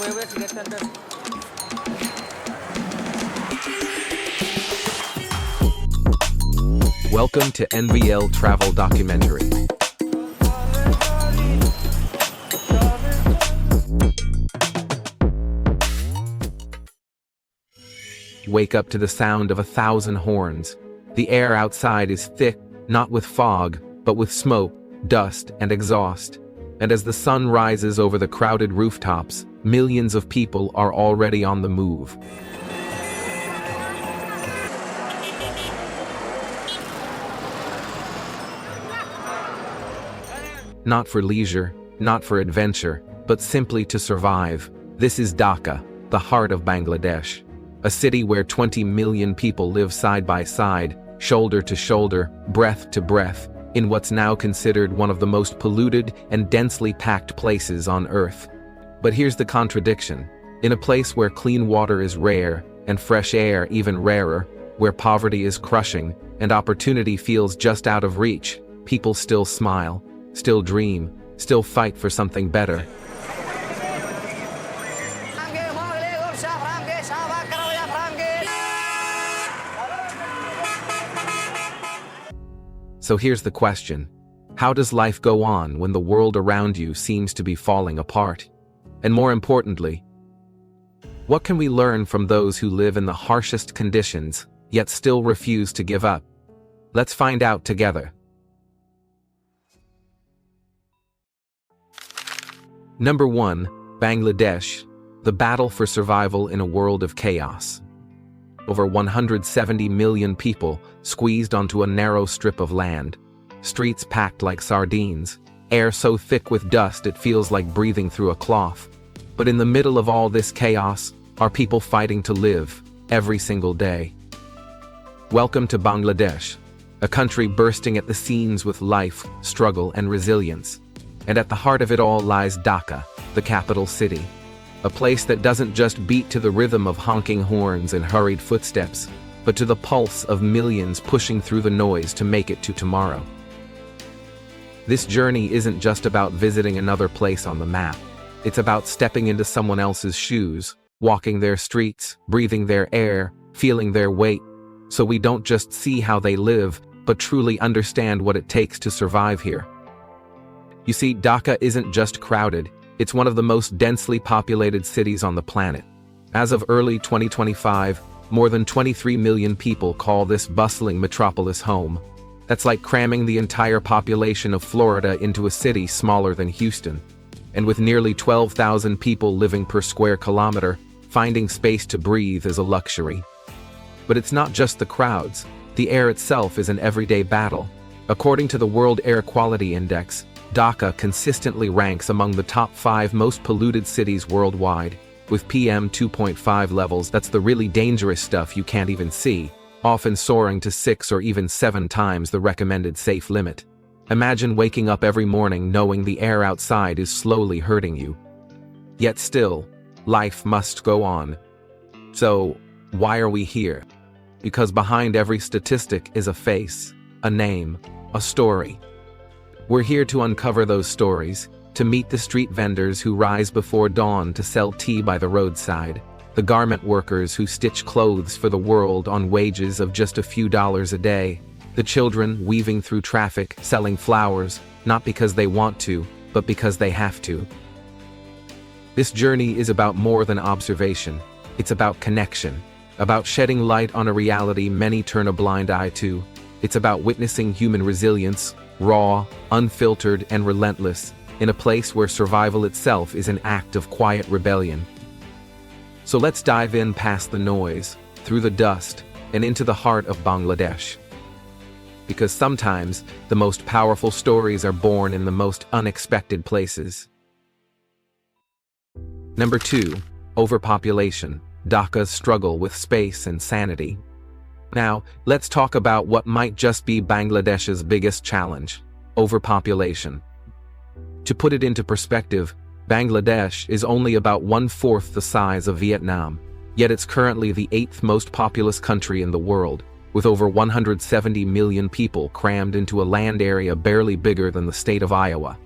a ver si ya está. Welcome to NVL Travel Documentary. Wake up to the sound of 1,000 horns. The air outside is thick, not with fog, but with smoke, dust, and exhaust. And as the sun rises over the crowded rooftops, millions of people are already on the move. Not for leisure, not for adventure, but simply to survive. This is Dhaka, the heart of Bangladesh. A city where 20 million people live side by side, shoulder to shoulder, breath to breath, in what's now considered one of the most polluted and densely packed places on Earth. But here's the contradiction. In a place where clean water is rare, and fresh air even rarer, where poverty is crushing, and opportunity feels just out of reach, people still smile, still dream, still fight for something better. So here's the question. How does life go on when the world around you seems to be falling apart? And more importantly, what can we learn from those who live in the harshest conditions, yet still refuse to give up? Let's find out together. Number 1, Bangladesh, the battle for survival in a world of chaos. Over 170 million people squeezed onto a narrow strip of land. Streets packed like sardines. Air so thick with dust it feels like breathing through a cloth. But in the middle of all this chaos, are people fighting to live, every single day. Welcome to Bangladesh, a country bursting at the seams with life, struggle, and resilience. And at the heart of it all lies Dhaka, the capital city. A place that doesn't just beat to the rhythm of honking horns and hurried footsteps, but to the pulse of millions pushing through the noise to make it to tomorrow. This journey isn't just about visiting another place on the map. It's about stepping into someone else's shoes, walking their streets, breathing their air, feeling their weight, so we don't just see how they live, but truly understand what it takes to survive here. You see, Dhaka isn't just crowded. It's one of the most densely populated cities on the planet. As of early 2025, more than 23 million people call this bustling metropolis home. That's like cramming the entire population of Florida into a city smaller than Houston. And with nearly 12,000 people living per square kilometer, finding space to breathe is a luxury. But it's not just the crowds. The air itself is an everyday battle. According to the World Air Quality Index, Dhaka consistently ranks among the top 5 most polluted cities worldwide, with PM 2.5 levels. That's the really dangerous stuff you can't even see, often soaring to 6 or even 7 times the recommended safe limit. Imagine waking up every morning knowing the air outside is slowly hurting you. Yet still, life must go on. So, why are we here? Because behind every statistic is a face, a name, a story. We're here to uncover those stories, to meet the street vendors who rise before dawn to sell tea by the roadside, the garment workers who stitch clothes for the world on wages of just a few dollars a day, the children weaving through traffic, selling flowers, not because they want to, but because they have to. This journey is about more than observation. It's about connection, about shedding light on a reality many turn a blind eye to. It's about witnessing human resilience, raw, unfiltered, and relentless, in a place where survival itself is an act of quiet rebellion. So let's dive in past the noise, through the dust, and into the heart of Bangladesh. Because sometimes, the most powerful stories are born in the most unexpected places. Number 2, overpopulation, Dhaka's struggle with space and sanity. Now, let's talk about what might just be Bangladesh's biggest challenge: overpopulation. To put it into perspective, Bangladesh is only about 1/4 the size of Vietnam, yet it's currently the 8th most populous country in the world, with over 170 million people crammed into a land area barely bigger than the state of Iowa.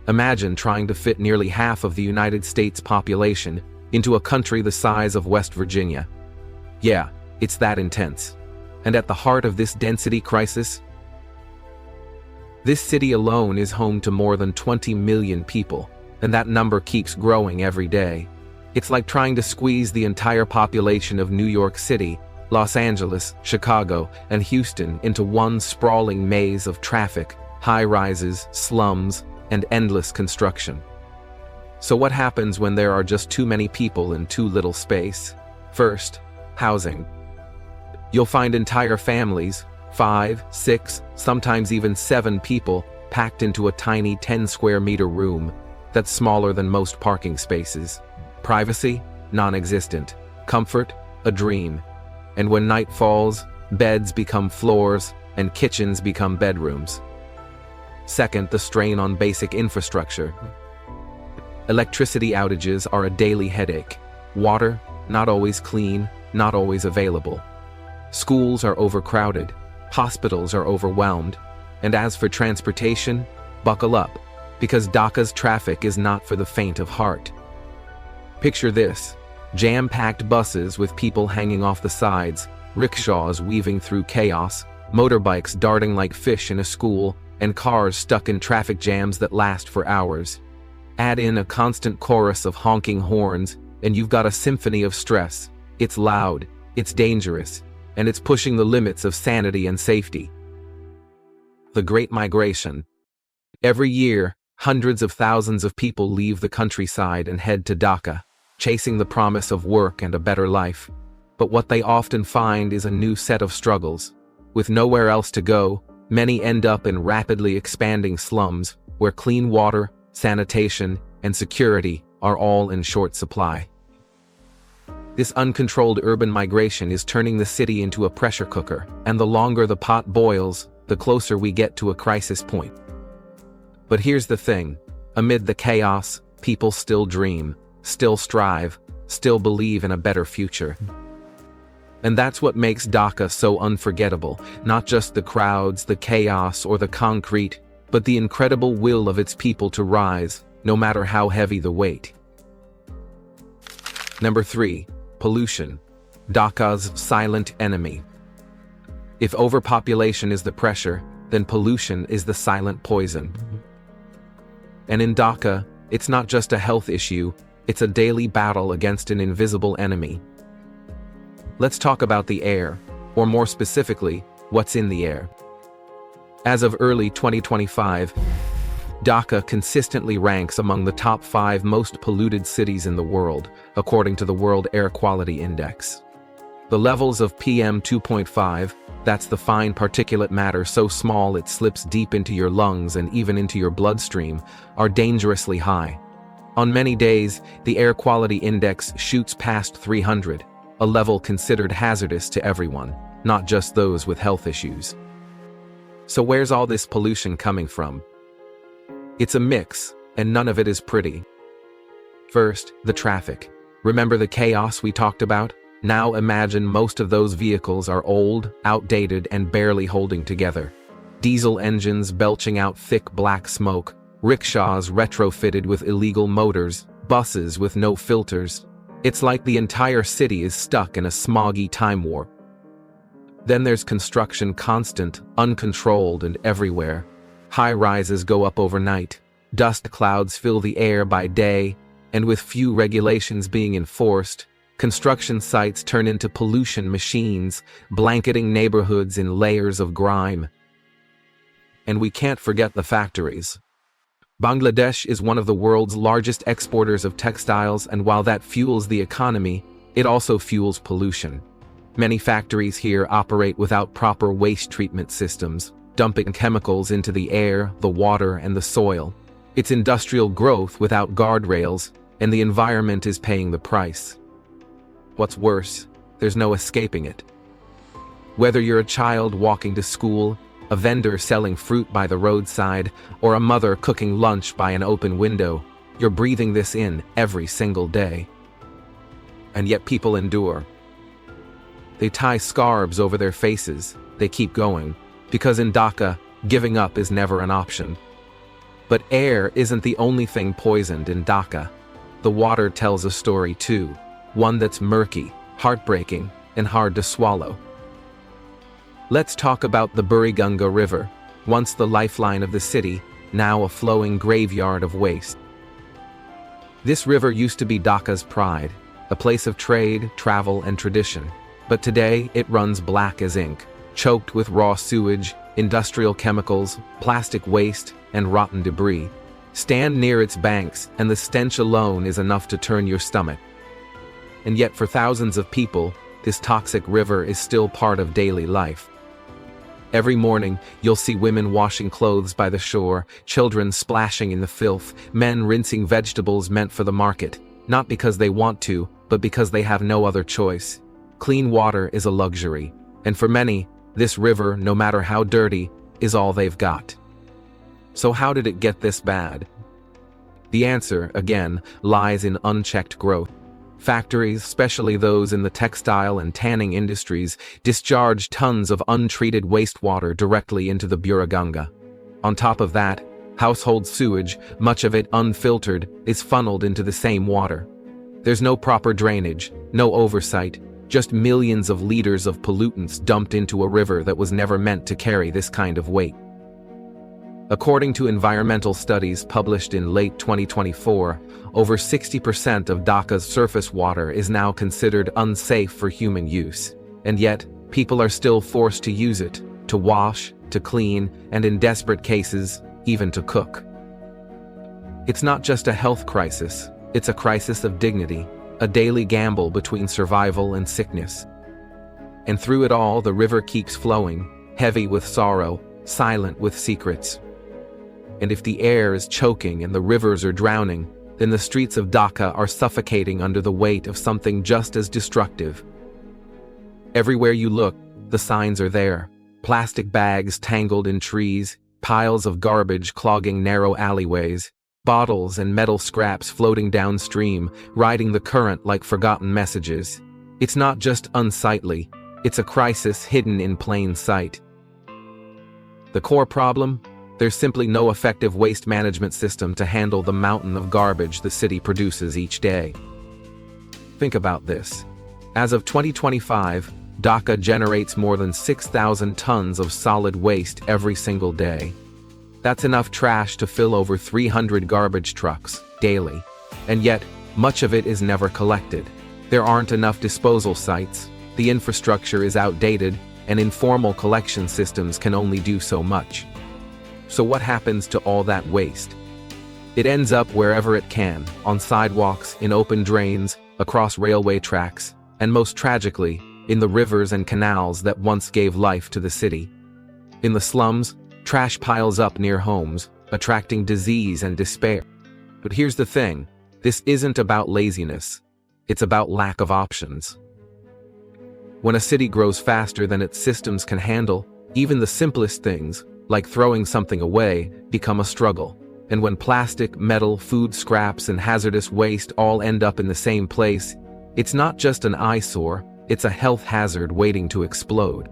Imagine trying to fit nearly half of the United States population into a country the size of West Virginia. Yeah, it's that intense. And at the heart of this density crisis, this city alone is home to more than 20 million people, and that number keeps growing every day. It's like trying to squeeze the entire population of New York City, Los Angeles, Chicago, and Houston into one sprawling maze of traffic, high-rises, slums, and endless construction. So what happens when there are just too many people in too little space? First, housing. You'll find entire families, 5, 6, sometimes even 7 people, packed into a tiny 10-square-meter room that's smaller than most parking spaces. Privacy? Non-existent. Comfort? A dream. And when night falls, beds become floors and kitchens become bedrooms. Second, the strain on basic infrastructure. Electricity outages are a daily headache. Water? Not always clean, not always available. Schools are overcrowded. Hospitals are overwhelmed. And as for transportation, buckle up, because Dhaka's traffic is not for the faint of heart. Picture this: jam-packed buses with people hanging off the sides, rickshaws weaving through chaos, motorbikes darting like fish in a school, and cars stuck in traffic jams that last for hours. Add in a constant chorus of honking horns, and you've got a symphony of stress. It's loud, it's dangerous, and it's pushing the limits of sanity and safety. The Great Migration. Every year, hundreds of thousands of people leave the countryside and head to Dhaka, chasing the promise of work and a better life. But what they often find is a new set of struggles. With nowhere else to go, many end up in rapidly expanding slums, where clean water, sanitation, and security are all in short supply. This uncontrolled urban migration is turning the city into a pressure cooker, and the longer the pot boils, the closer we get to a crisis point. But here's the thing: amid the chaos, people still dream, still strive, still believe in a better future. And that's what makes Dhaka so unforgettable, not just the crowds, the chaos, or the concrete, but the incredible will of its people to rise, no matter how heavy the weight. Number 3. Pollution. Dhaka's silent enemy. If overpopulation is the pressure, then pollution is the silent poison. And in Dhaka, it's not just a health issue, it's a daily battle against an invisible enemy. Let's talk about the air, or more specifically, what's in the air. As of early 2025, Dhaka consistently ranks among the top 5 most polluted cities in the world, according to the World Air Quality Index. The levels of PM 2.5, that's the fine particulate matter so small it slips deep into your lungs and even into your bloodstream, are dangerously high. On many days, the air quality index shoots past 300, a level considered hazardous to everyone, not just those with health issues. So where's all this pollution coming from? It's a mix, and none of it is pretty. First, the traffic. Remember the chaos we talked about? Now imagine most of those vehicles are old, outdated, and barely holding together. Diesel engines belching out thick black smoke, rickshaws retrofitted with illegal motors, buses with no filters. It's like the entire city is stuck in a smoggy time warp. Then there's construction, constant, uncontrolled, and everywhere. High-rises go up overnight. Dust clouds fill the air by day, and with few regulations being enforced, construction sites turn into pollution machines, blanketing neighborhoods in layers of grime. And we can't forget the factories. Bangladesh is one of the world's largest exporters of textiles, and while that fuels the economy, it also fuels pollution. Many factories here operate without proper waste treatment systems, dumping chemicals into the air, the water, and the soil. It's industrial growth without guardrails, and the environment is paying the price. What's worse, there's no escaping it. Whether you're a child walking to school, a vendor selling fruit by the roadside, or a mother cooking lunch by an open window, you're breathing this in every single day. And yet people endure. They tie scarves over their faces, they keep going, because in Dhaka, giving up is never an option. But air isn't the only thing poisoned in Dhaka. the water tells a story too, one that's murky, heartbreaking, and hard to swallow. Let's talk about the Buriganga River, once the lifeline of the city, now a flowing graveyard of waste. This river used to be Dhaka's pride, a place of trade, travel, and tradition. But today it runs black as ink, choked with raw sewage, industrial chemicals, plastic waste, and rotten debris. Stand near its banks, and the stench alone is enough to turn your stomach. And yet for thousands of people, this toxic river is still part of daily life. Every morning, you'll see women washing clothes by the shore, children splashing in the filth, men rinsing vegetables meant for the market, not because they want to, but because they have no other choice. Clean water is a luxury, and for many, this river, no matter how dirty, is all they've got. So how did it get this bad? The answer, again, lies in unchecked growth. Factories, especially those in the textile and tanning industries, discharge tons of untreated wastewater directly into the Buriganga. On top of that, household sewage, much of it unfiltered, is funneled into the same water. There's no proper drainage, no oversight, just millions of liters of pollutants dumped into a river that was never meant to carry this kind of weight. According to environmental studies published in late 2024, over 60% of Dhaka's surface water is now considered unsafe for human use, and yet people are still forced to use it, to wash, to clean, and in desperate cases, even to cook. It's not just a health crisis, it's a crisis of dignity, a daily gamble between survival and sickness. And through it all, the river keeps flowing, heavy with sorrow, silent with secrets. And if the air is choking and the rivers are drowning, then the streets of Dhaka are suffocating under the weight of something just as destructive. Everywhere you look, the signs are there. Plastic bags tangled in trees, piles of garbage clogging narrow alleyways, bottles and metal scraps floating downstream, riding the current like forgotten messages. It's not just unsightly, it's a crisis hidden in plain sight. The core problem? There's simply no effective waste management system to handle the mountain of garbage the city produces each day. Think about this. As of 2025, Dhaka generates more than 6,000 tons of solid waste every single day. That's enough trash to fill over 300 garbage trucks daily. And yet, much of it is never collected. There aren't enough disposal sites, the infrastructure is outdated, and informal collection systems can only do so much. So what happens to all that waste? It ends up wherever it can, on sidewalks, in open drains, across railway tracks, and most tragically, in the rivers and canals that once gave life to the city. In the slums, trash piles up near homes, attracting disease and despair. But here's the thing, this isn't about laziness, it's about lack of options. When a city grows faster than its systems can handle, even the simplest things, like throwing something away, become a struggle. And when plastic, metal, food scraps, and hazardous waste all end up in the same place, it's not just an eyesore, it's a health hazard waiting to explode.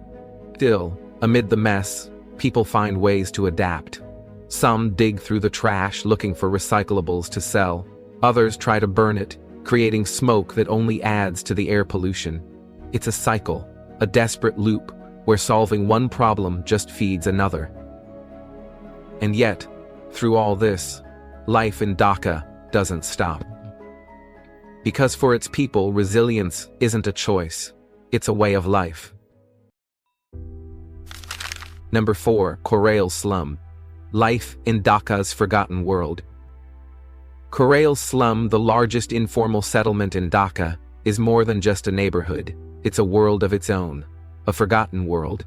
Still, amid the mess, people find ways to adapt. Some dig through the trash looking for recyclables to sell. Others try to burn it, creating smoke that only adds to the air pollution. It's a cycle, a desperate loop, where solving one problem just feeds another. And yet, through all this, life in Dhaka doesn't stop. Because for its people, resilience isn't a choice, it's a way of life. Number 4. Korail Slum. Life in Dhaka's forgotten world. Korail Slum, the largest informal settlement in Dhaka, is more than just a neighborhood. It's a world of its own, a forgotten world.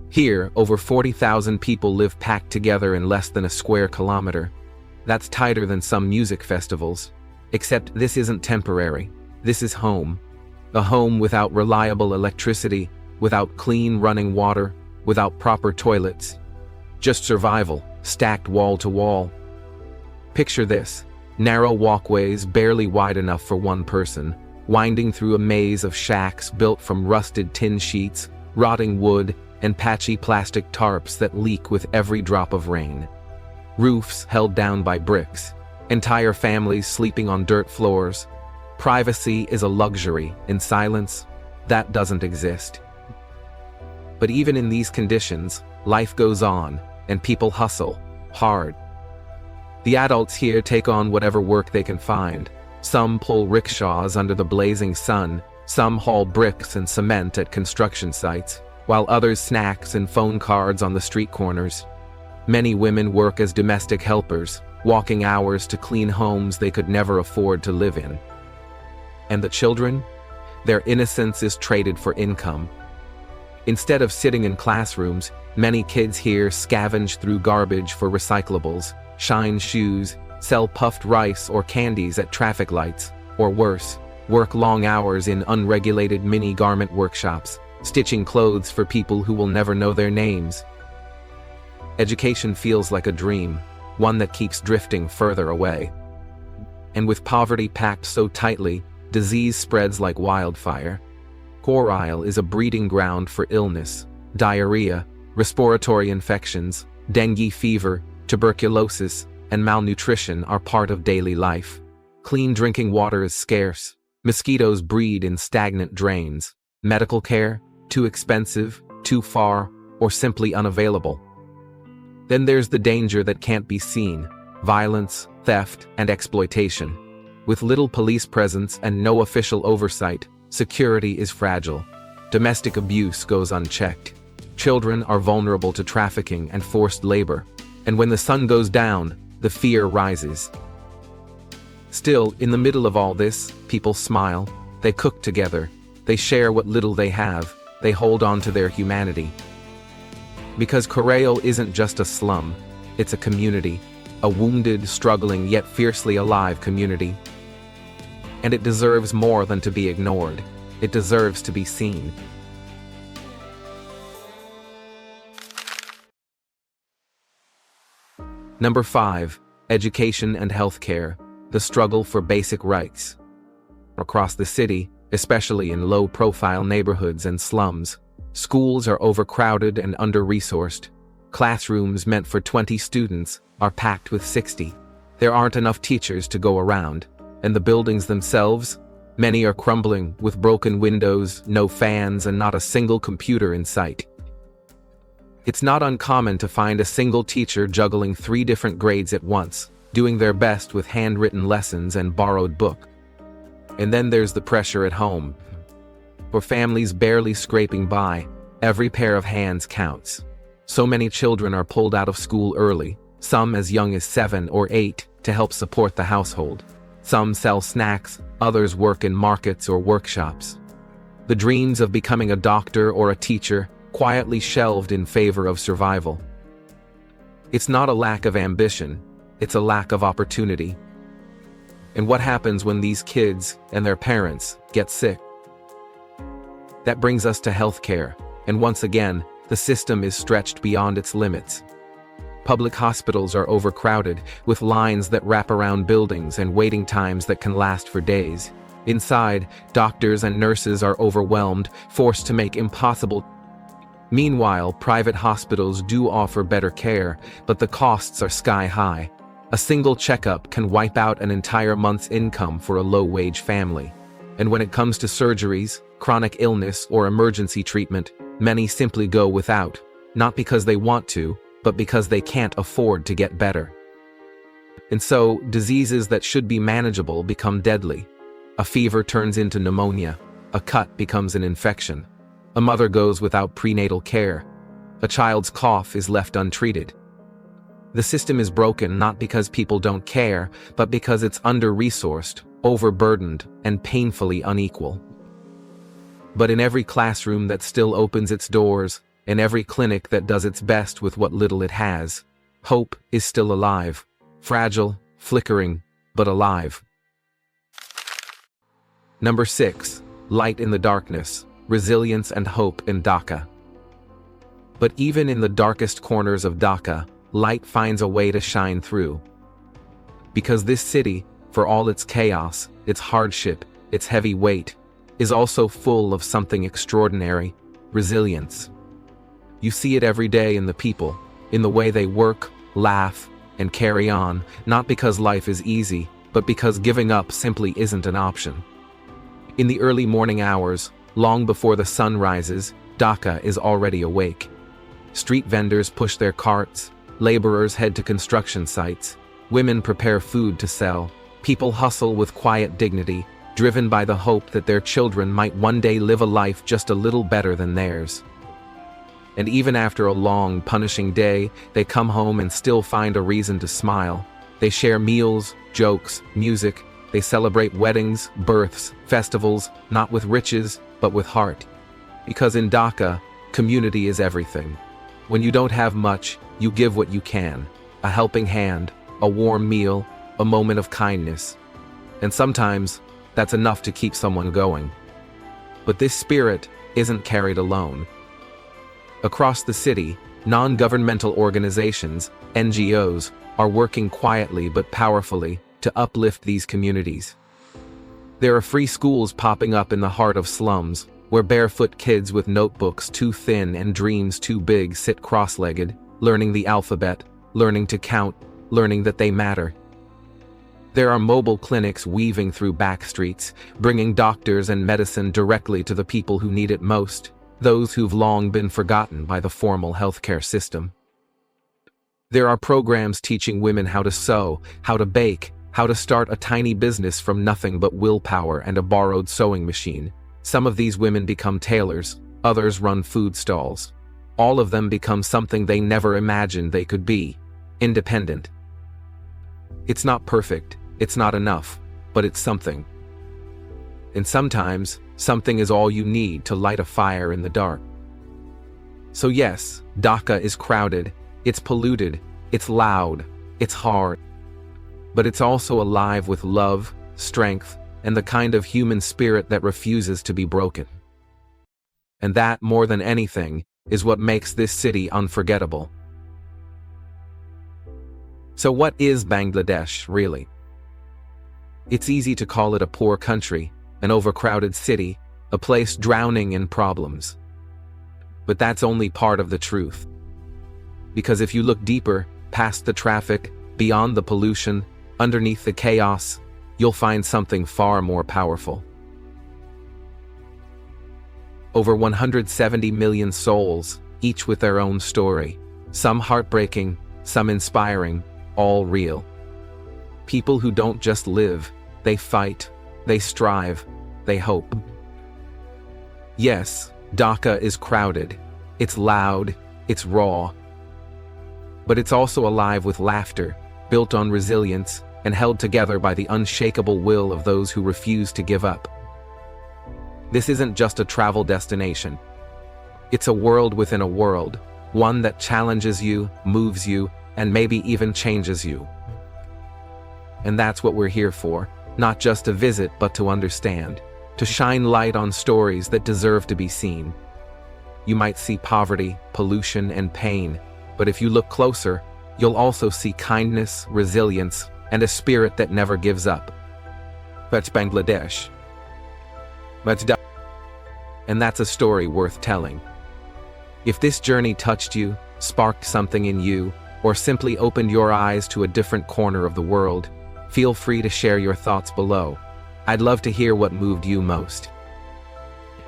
Here, over 40,000 people live packed together in less than a square kilometer. That's tighter than some music festivals. Except this isn't temporary. This is home. A home without reliable electricity, without clean running water, without proper toilets. Just survival, stacked wall to wall. Picture this, narrow walkways barely wide enough for one person, winding through a maze of shacks built from rusted tin sheets, rotting wood, and patchy plastic tarps that leak with every drop of rain. Roofs held down by bricks. Entire families sleeping on dirt floors. Privacy is a luxury. In silence, that doesn't exist. But even in these conditions, life goes on, and people hustle hard. The adults here take on whatever work they can find. Some pull rickshaws under the blazing sun, some haul bricks and cement at construction sites, while others snacks and phone cards on the street corners. Many women work as domestic helpers, walking hours to clean homes they could never afford to live in. And the children? Their innocence is traded for income. Instead of sitting in classrooms, many kids here scavenge through garbage for recyclables, shine shoes, sell puffed rice or candies at traffic lights, or worse, work long hours in unregulated mini garment workshops, stitching clothes for people who will never know their names. Education feels like a dream, one that keeps drifting further away. And with poverty packed so tightly, disease spreads like wildfire. Korail is a breeding ground for illness. Diarrhea, respiratory infections, dengue fever, tuberculosis, and malnutrition are part of daily life. Clean drinking water is scarce. Mosquitoes breed in stagnant drains. Medical care, too expensive, too far, or simply unavailable. Then there's the danger that can't be seen: violence, theft, and exploitation. With little police presence and no official oversight, security is fragile. Domestic abuse goes unchecked. Children are vulnerable to trafficking and forced labor. And when the sun goes down, the fear rises. Still, in the middle of all this, people smile. They cook together. They share what little they have. They hold on to their humanity. Because Korail isn't just a slum, it's a community. A wounded, struggling, yet fiercely alive community. And it deserves more than to be ignored. It deserves to be seen. Number 5. Education and healthcare. The struggle for basic rights. Across the city, especially in low-profile neighborhoods and slums, schools are overcrowded and under-resourced. Classrooms meant for 20 students are packed with 60. There aren't enough teachers to go around. And the buildings themselves? Many are crumbling, with broken windows, no fans, and not a single computer in sight. It's not uncommon to find a single teacher juggling 3 different grades at once, doing their best with handwritten lessons and borrowed book. And then there's the pressure at home. For families barely scraping by, every pair of hands counts. So many children are pulled out of school early, some as young as 7 or 8, to help support the household. Some sell snacks, others work in markets or workshops. The dreams of becoming a doctor or a teacher quietly shelved in favor of survival. It's not a lack of ambition, it's a lack of opportunity. And what happens when these kids and their parents get sick? That brings us to healthcare, and once again, the system is stretched beyond its limits. Public hospitals are overcrowded, with lines that wrap around buildings and waiting times that can last for days. Inside, doctors and nurses are overwhelmed, forced to make impossible. Meanwhile, private hospitals do offer better care, but the costs are sky high. A single checkup can wipe out an entire month's income for a low-wage family. And when it comes to surgeries, chronic illness, or emergency treatment, many simply go without, not because they want to, but because they can't afford to get better. And so, diseases that should be manageable become deadly. A fever turns into pneumonia. A cut becomes an infection. A mother goes without prenatal care. A child's cough is left untreated. The system is broken not because people don't care, but because it's under-resourced, overburdened, and painfully unequal. But in every classroom that still opens its doors, in every clinic that does its best with what little it has, hope is still alive. Fragile, flickering, but alive. Number 6. Light in the darkness. Resilience and hope in Dhaka. But even in the darkest corners of Dhaka, light finds a way to shine through. Because this city, for all its chaos, its hardship, its heavy weight, is also full of something extraordinary: resilience. You see it every day in the people, in the way they work, laugh, and carry on, not because life is easy, but because giving up simply isn't an option. In the early morning hours, long before the sun rises, Dhaka is already awake. Street vendors push their carts, laborers head to construction sites, women prepare food to sell, people hustle with quiet dignity, driven by the hope that their children might one day live a life just a little better than theirs. And even after a long, punishing day, they come home and still find a reason to smile. They share meals, jokes, music. They celebrate weddings, births, festivals, not with riches, but with heart. Because in Dhaka, community is everything. When you don't have much, you give what you can. A helping hand, a warm meal, a moment of kindness. And sometimes, that's enough to keep someone going. But this spirit isn't carried alone. Across the city, non-governmental organizations, NGOs, are working quietly but powerfully to uplift these communities. There are free schools popping up in the heart of slums, where barefoot kids with notebooks too thin and dreams too big sit cross-legged, learning the alphabet, learning to count, learning that they matter. There are mobile clinics weaving through back streets, bringing doctors and medicine directly to the people who need it most, those who've long been forgotten by the formal healthcare system. There are programs teaching women how to sew, how to bake, how to start a tiny business from nothing but willpower and a borrowed sewing machine. Some of these women become tailors, others run food stalls. All of them become something they never imagined they could be: independent. It's not perfect, it's not enough, but it's something. And sometimes, something is all you need to light a fire in the dark. So yes, Dhaka is crowded, it's polluted, it's loud, it's hard. But it's also alive with love, strength, and the kind of human spirit that refuses to be broken. And that, more than anything, is what makes this city unforgettable. So what is Bangladesh, really? It's easy to call it a poor country, an overcrowded city, a place drowning in problems. But that's only part of the truth. Because if you look deeper, past the traffic, beyond the pollution, underneath the chaos, you'll find something far more powerful. Over 170 million souls, each with their own story. Some heartbreaking, some inspiring, all real. People who don't just live, they fight, they strive, they hope. Yes, Dhaka is crowded. It's loud, it's raw. But it's also alive with laughter, built on resilience, and held together by the unshakable will of those who refuse to give up. This isn't just a travel destination. It's a world within a world, one that challenges you, moves you, and maybe even changes you. And that's what we're here for, not just to visit but to understand, to shine light on stories that deserve to be seen. You might see poverty, pollution, and pain, but if you look closer, you'll also see kindness, resilience, and a spirit that never gives up. That's Bangladesh. And that's a story worth telling. If this journey touched you, sparked something in you, or simply opened your eyes to a different corner of the world, feel free to share your thoughts below. I'd love to hear what moved you most.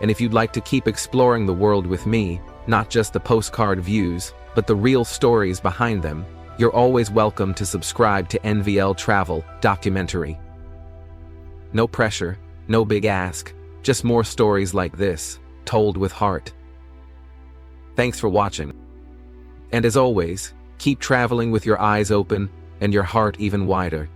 And if you'd like to keep exploring the world with me, not just the postcard views, but the real stories behind them, you're always welcome to subscribe to NVL Travel Documentary. No pressure, no big ask, just more stories like this, told with heart. Thanks for watching. And as always, keep traveling with your eyes open and your heart even wider.